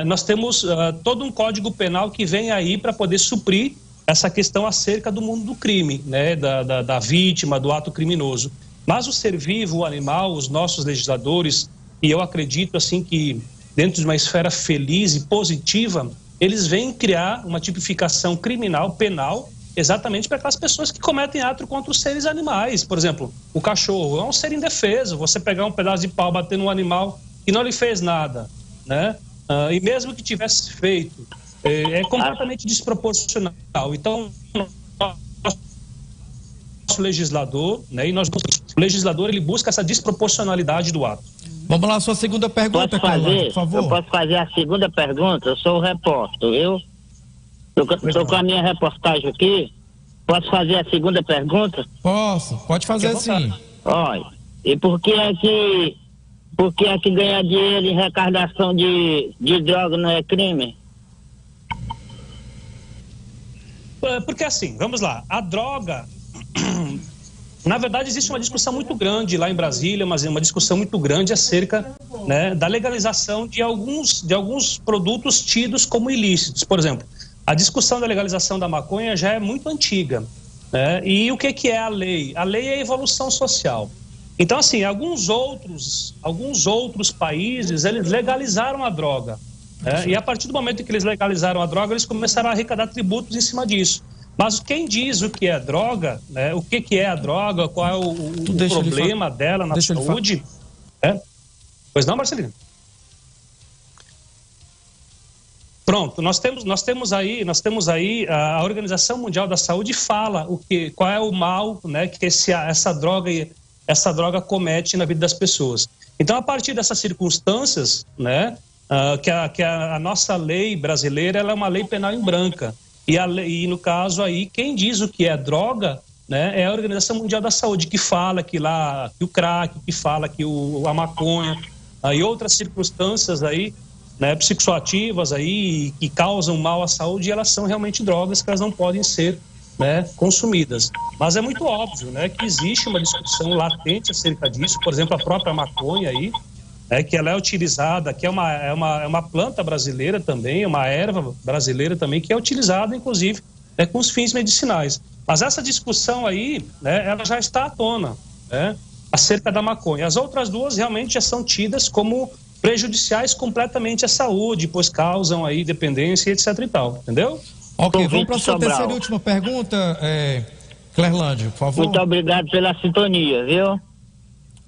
[SPEAKER 5] nós temos todo um código penal que vem aí para poder suprir essa questão acerca do mundo do crime, né, da vítima, do ato criminoso. Mas o ser vivo, o animal, os nossos legisladores, e eu acredito assim que dentro de uma esfera feliz e positiva, eles vêm criar uma tipificação criminal, penal, exatamente para aquelas pessoas que cometem ato contra os seres animais. Por exemplo, o cachorro é um ser indefeso, você pegar um pedaço de pau, bater num animal que não lhe fez nada, né? E mesmo que tivesse feito, é completamente desproporcional. Então, nosso legislador, né, o legislador, ele busca essa desproporcionalidade do ato.
[SPEAKER 4] Vamos lá, a sua segunda pergunta, Carlos, por favor.
[SPEAKER 7] Eu posso fazer a segunda pergunta? Eu sou o repórter, eu estou com a minha reportagem aqui. Posso fazer a segunda pergunta?
[SPEAKER 4] Posso, pode fazer sim.
[SPEAKER 7] Olha, e por que é que ganhar dinheiro em recardação de droga não é crime?
[SPEAKER 5] Porque assim, vamos lá, a droga, na verdade existe uma discussão muito grande lá em Brasília, mas é uma discussão muito grande acerca, né, da legalização de alguns produtos tidos como ilícitos. Por exemplo, a discussão da legalização da maconha já é muito antiga, né? E o que é a lei? A lei é a evolução social. Então, assim, alguns outros países, eles legalizaram a droga. E a partir do momento que eles legalizaram a droga, eles começaram a arrecadar tributos em cima disso. Mas quem diz o que é droga, né, o que é a droga, qual é o problema dela na saúde... Pois não, Marcelino? Pronto, nós temos aí a Organização Mundial da Saúde fala qual é o mal, né, que essa droga comete na vida das pessoas. Então, a partir dessas circunstâncias, né, que a nossa lei brasileira ela é uma lei penal em branca. E no caso aí, quem diz o que é droga, né, é a Organização Mundial da Saúde, que fala que o crack, que fala que a maconha e outras circunstâncias aí, né, psicoativas aí que causam mal à saúde, elas são realmente drogas que elas não podem ser, né, consumidas. Mas é muito óbvio, né, que existe uma discussão latente acerca disso. Por exemplo, a própria maconha aí, que ela é utilizada, que é uma planta brasileira também, uma erva brasileira também, que é utilizada, inclusive, com os fins medicinais. Mas essa discussão aí, né, ela já está à tona, né, acerca da maconha. As outras duas realmente já são tidas como prejudiciais completamente à saúde, pois causam aí dependência, etc e tal, entendeu?
[SPEAKER 4] Ok, vamos para a sua terceira e última pergunta, Clerlândio, por favor.
[SPEAKER 7] Muito obrigado pela sintonia, viu?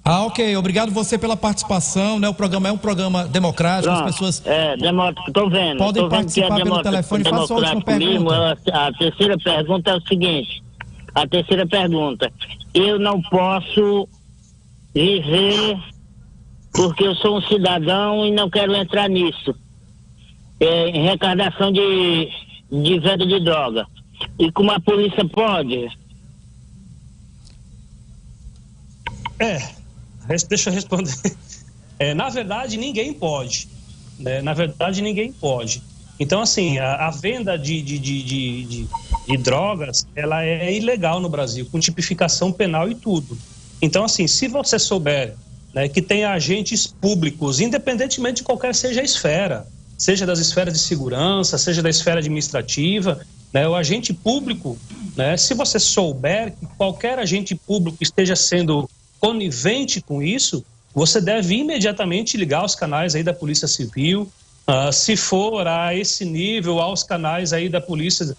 [SPEAKER 4] Ok, obrigado você pela participação, né? O programa é um programa democrático,
[SPEAKER 7] Pronto.
[SPEAKER 4] As pessoas
[SPEAKER 7] democrático, estou vendo.
[SPEAKER 4] podem participar pelo telefone. Faça a última pergunta.
[SPEAKER 7] A terceira pergunta é o seguinte, eu não posso viver porque eu sou um cidadão e não quero entrar nisso, em recardação de venda de droga. E como a polícia pode?
[SPEAKER 5] Deixa eu responder. Na verdade, ninguém pode. Né? Na verdade, ninguém pode. Então, assim, a venda de drogas, ela é ilegal no Brasil, com tipificação penal e tudo. Então, assim, se você souber, né, que tem agentes públicos, independentemente de qualquer seja a esfera, seja das esferas de segurança, seja da esfera administrativa, né, o agente público, né, se você souber que qualquer agente público esteja sendo conivente com isso, você deve imediatamente ligar aos canais aí da Polícia Civil, se for a esse nível, aos canais aí da Polícia.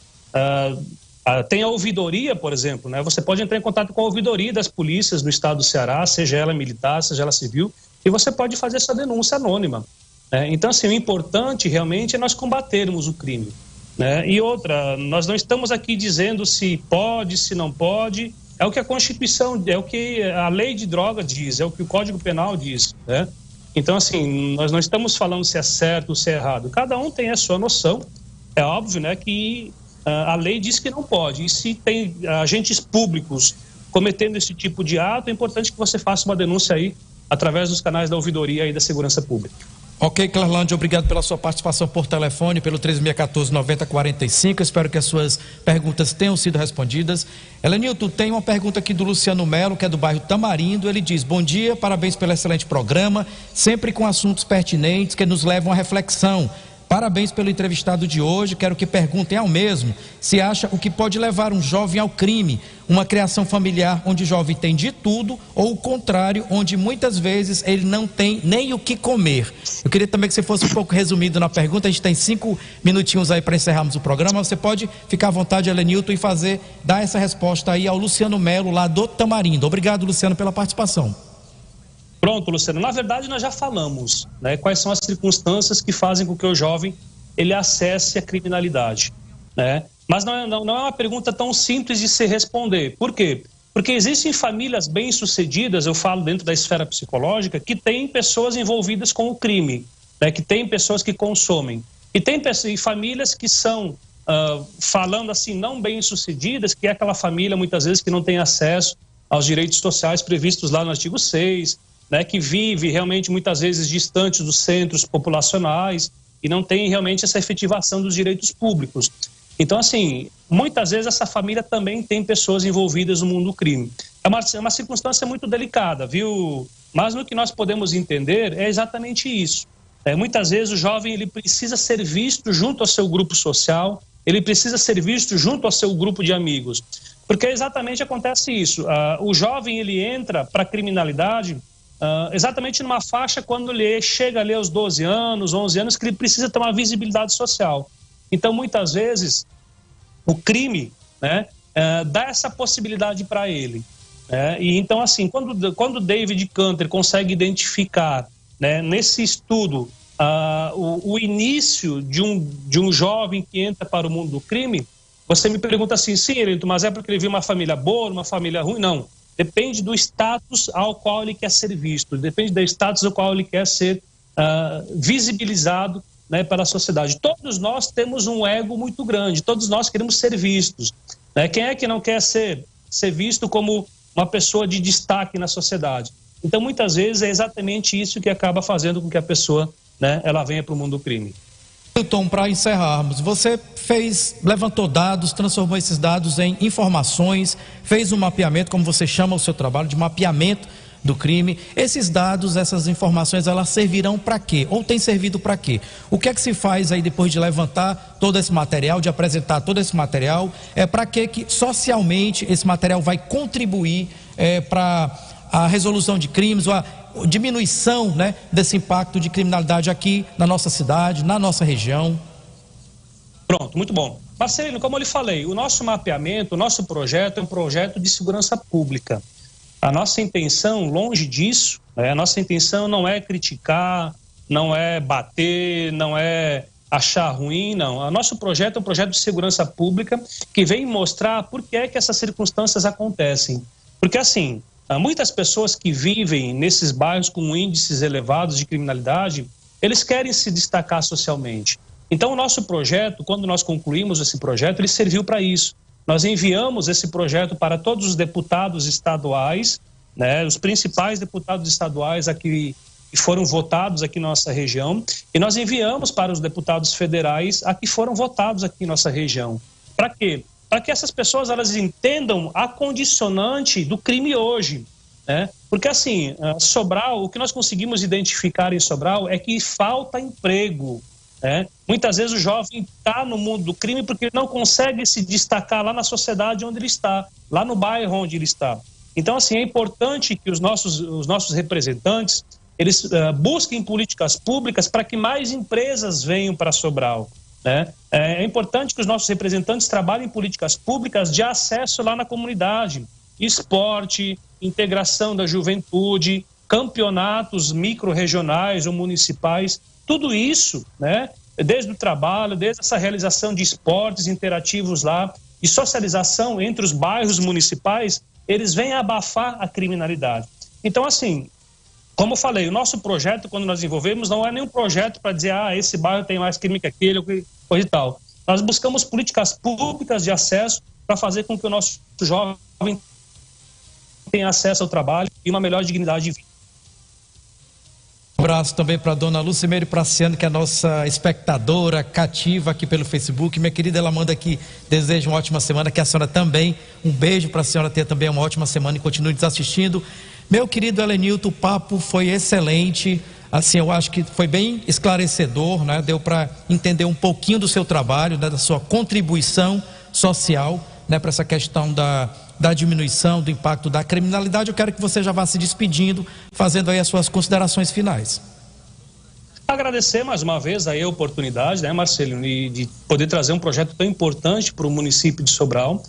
[SPEAKER 5] Tem a ouvidoria, por exemplo, né? Você pode entrar em contato com a ouvidoria das polícias no estado do Ceará, seja ela militar, seja ela civil, e você pode fazer essa denúncia anônima. Né? Então, assim, o importante realmente é nós combatermos o crime. Né? E outra, nós não estamos aqui dizendo se pode, se não pode, é o que a Constituição, é o que a lei de droga diz, é o que o Código Penal diz, né? Então, assim, nós não estamos falando se é certo ou se é errado, cada um tem a sua noção, é óbvio, né, que a lei diz que não pode, e se tem agentes públicos cometendo esse tipo de ato, é importante que você faça uma denúncia aí, através dos canais da ouvidoria e da segurança pública.
[SPEAKER 4] Ok, Clerlândio, obrigado pela sua participação por telefone, pelo 3614-9045. Espero que as suas perguntas tenham sido respondidas. Helenilton, tem uma pergunta aqui do Luciano Melo, que é do bairro Tamarindo. Ele diz: bom dia, parabéns pelo excelente programa, sempre com assuntos pertinentes que nos levam à reflexão. Parabéns pelo entrevistado de hoje. Quero que perguntem ao mesmo se acha o que pode levar um jovem ao crime, uma criação familiar onde o jovem tem de tudo, ou o contrário, onde muitas vezes ele não tem nem o que comer. Eu queria também que você fosse um pouco resumido na pergunta. A gente tem 5 minutinhos aí para encerrarmos o programa. Você pode ficar à vontade, Helenilton, e dar essa resposta aí ao Luciano Melo, lá do Tamarindo. Obrigado, Luciano, pela participação.
[SPEAKER 5] Pronto, Luciano. Na verdade, nós já falamos, né, quais são as circunstâncias que fazem com que o jovem ele acesse a criminalidade, né? Mas não é uma pergunta tão simples de se responder. Por quê? Porque existem famílias bem-sucedidas, eu falo dentro da esfera psicológica, que têm pessoas envolvidas com o crime, né, que têm pessoas que consomem. E tem famílias que são, falando assim, não bem-sucedidas, que é aquela família, muitas vezes, que não tem acesso aos direitos sociais previstos lá no artigo 6, né, que vive realmente muitas vezes distante dos centros populacionais e não tem realmente essa efetivação dos direitos públicos. Então, assim, muitas vezes essa família também tem pessoas envolvidas no mundo do crime. É uma circunstância muito delicada, viu? Mas no que nós podemos entender é exatamente isso. Muitas vezes o jovem ele precisa ser visto junto ao seu grupo social, ele precisa ser visto junto ao seu grupo de amigos. Porque exatamente acontece isso. O jovem ele entra para a criminalidade exatamente numa faixa quando ele chega ali aos 12 anos, 11 anos, que ele precisa ter uma visibilidade social. Então, muitas vezes, o crime, né, dá essa possibilidade para ele. E então, assim, quando David Canter consegue identificar, né, nesse estudo, o início de um jovem que entra para o mundo do crime, você me pergunta assim, sim, Elito, mas é porque ele viu uma família boa, uma família ruim? Não. Depende do status ao qual ele quer ser visto, depende do status ao qual ele quer ser visibilizado, né, pela sociedade. Todos nós temos um ego muito grande, todos nós queremos ser vistos, né? Quem é que não quer ser visto como uma pessoa de destaque na sociedade? Então, muitas vezes, é exatamente isso que acaba fazendo com que a pessoa, né, ela venha para o mundo do crime.
[SPEAKER 4] Tom, para encerrarmos, você levantou dados, transformou esses dados em informações, fez um mapeamento, como você chama o seu trabalho, de mapeamento do crime. Esses dados, essas informações, elas servirão para quê? Ou tem servido para quê? O que é que se faz aí depois de levantar todo esse material, de apresentar todo esse material? Para que socialmente esse material vai contribuir para a resolução de crimes, ou a diminuição, né, desse impacto de criminalidade aqui na nossa cidade, na nossa região?
[SPEAKER 5] Pronto, muito bom. Marcelino, como eu lhe falei, o nosso mapeamento, o nosso projeto é um projeto de segurança pública. A nossa intenção, longe disso, né, a nossa intenção não é criticar, não é bater, não é achar ruim, não. O nosso projeto é um projeto de segurança pública que vem mostrar por que é que essas circunstâncias acontecem. Porque, assim, muitas pessoas que vivem nesses bairros com índices elevados de criminalidade, eles querem se destacar socialmente. Então, o nosso projeto, quando nós concluímos esse projeto, ele serviu para isso. Nós enviamos esse projeto para todos os deputados estaduais, né, os principais deputados estaduais aqui que foram votados aqui na nossa região, e nós enviamos para os deputados federais a que foram votados aqui em nossa região. Para quê? Para que essas pessoas elas entendam a condicionante do crime hoje, né? Porque assim, Sobral, o que nós conseguimos identificar em Sobral é que falta emprego, né? Muitas vezes o jovem está no mundo do crime porque ele não consegue se destacar lá na sociedade onde ele está, lá no bairro onde ele está. Então, assim, é importante que os nossos representantes, eles busquem políticas públicas para que mais empresas venham para Sobral, né? É importante que os nossos representantes trabalhem em políticas públicas de acesso lá na comunidade, esporte, integração da juventude, campeonatos micro-regionais ou municipais, tudo isso, né? Desde o trabalho, desde essa realização de esportes interativos lá e socialização entre os bairros municipais, eles vêm abafar a criminalidade. Então, assim, como eu falei, o nosso projeto, quando nós desenvolvemos, não é nenhum projeto para dizer, esse bairro tem mais crime que aquele, coisa e tal. Nós buscamos políticas públicas de acesso para fazer com que o nosso jovem tenha acesso ao trabalho e uma melhor dignidade de vida.
[SPEAKER 4] Um abraço também para a dona Lucimeire Praciano, que é a nossa espectadora cativa aqui pelo Facebook. Minha querida, ela manda aqui, deseja uma ótima semana, que a senhora também, um beijo para a senhora ter também uma ótima semana e continue nos assistindo. Meu querido Helenilton, o papo foi excelente, assim, eu acho que foi bem esclarecedor, né? Deu para entender um pouquinho do seu trabalho, né? Da sua contribuição social, né? Para essa questão da diminuição do impacto da criminalidade. Eu quero que você já vá se despedindo, fazendo aí as suas considerações finais.
[SPEAKER 5] Agradecer mais uma vez aí a oportunidade, né, Marcelino, de poder trazer um projeto tão importante para o município de Sobral,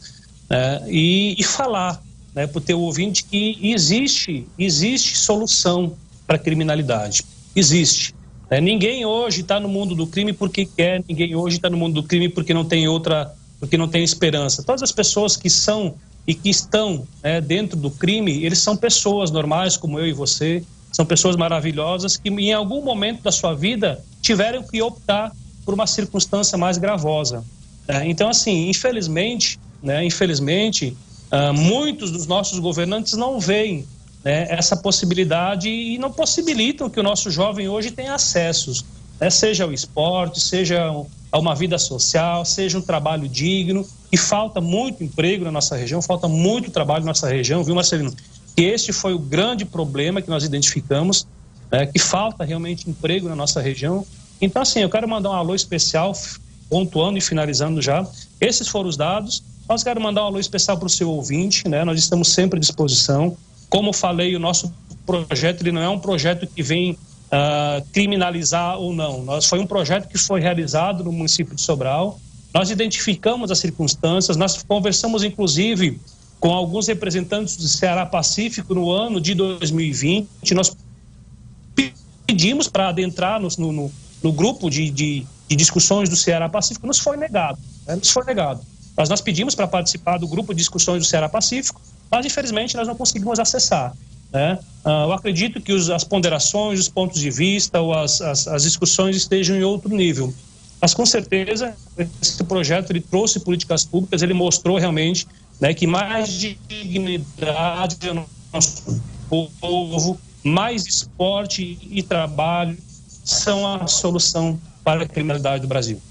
[SPEAKER 5] e falar, né, para o teu ouvinte que existe solução para a criminalidade. Existe. Ninguém hoje está no mundo do crime porque quer, ninguém hoje está no mundo do crime porque não tem porque não tem esperança. Todas as pessoas que são e que estão, né, dentro do crime, eles são pessoas normais como eu e você, são pessoas maravilhosas que em algum momento da sua vida tiveram que optar por uma circunstância mais gravosa. Então, assim, infelizmente, muitos dos nossos governantes não veem, né, essa possibilidade e não possibilitam que o nosso jovem hoje tenha acessos, né, seja ao esporte, seja a uma vida social, seja um trabalho digno, e falta muito emprego na nossa região, falta muito trabalho na nossa região, viu, Marcelino? E este foi o grande problema que nós identificamos, né, que falta realmente emprego na nossa região. Então, assim, eu quero mandar um alô especial, pontuando e finalizando já. Esses foram os dados. Nós quero mandar um alô especial para o seu ouvinte, né? Nós estamos sempre à disposição. Como eu falei, o nosso projeto ele não é um projeto que vem criminalizar ou não. Foi um projeto que foi realizado no município de Sobral. Nós identificamos as circunstâncias, nós conversamos inclusive com alguns representantes do Ceará Pacífico no ano de 2020. Nós pedimos para adentrar no grupo de discussões do Ceará Pacífico, nos foi negado. Nos foi negado. Nós pedimos para participar do grupo de discussões do Ceará Pacífico, mas infelizmente nós não conseguimos acessar. Eu acredito que as ponderações, os pontos de vista ou as discussões estejam em outro nível. Mas com certeza esse projeto ele trouxe políticas públicas, ele mostrou realmente, né, que mais dignidade ao nosso povo, mais esporte e trabalho são a solução para a criminalidade do Brasil.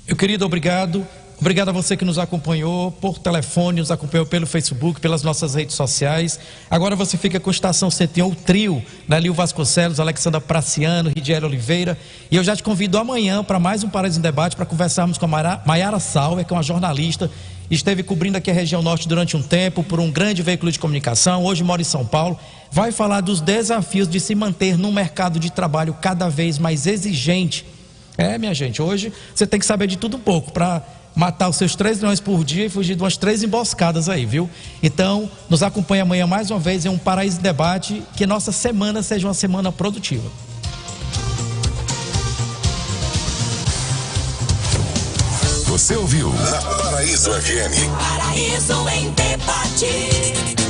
[SPEAKER 4] Meu querido, obrigado. Obrigado a você que nos acompanhou por telefone, nos acompanhou pelo Facebook, pelas nossas redes sociais. Agora você fica com a Estação 101, o trio, né? Lil Vasconcelos, Alexandra Praciano, Ridiele Oliveira. E eu já te convido amanhã para mais um Paraíso em Debate, para conversarmos com a Maiara Sauer, que é uma jornalista, esteve cobrindo aqui a região norte durante um tempo, por um grande veículo de comunicação, hoje mora em São Paulo. Vai falar dos desafios de se manter num mercado de trabalho cada vez mais exigente. Minha gente, hoje você tem que saber de tudo um pouco para matar os seus 3 leões por dia e fugir de umas 3 emboscadas aí, viu? Então, nos acompanhe amanhã mais uma vez em um Paraíso em Debate, que nossa semana seja uma semana produtiva.
[SPEAKER 2] Você ouviu na Paraíso FM.
[SPEAKER 3] Paraíso em Debate.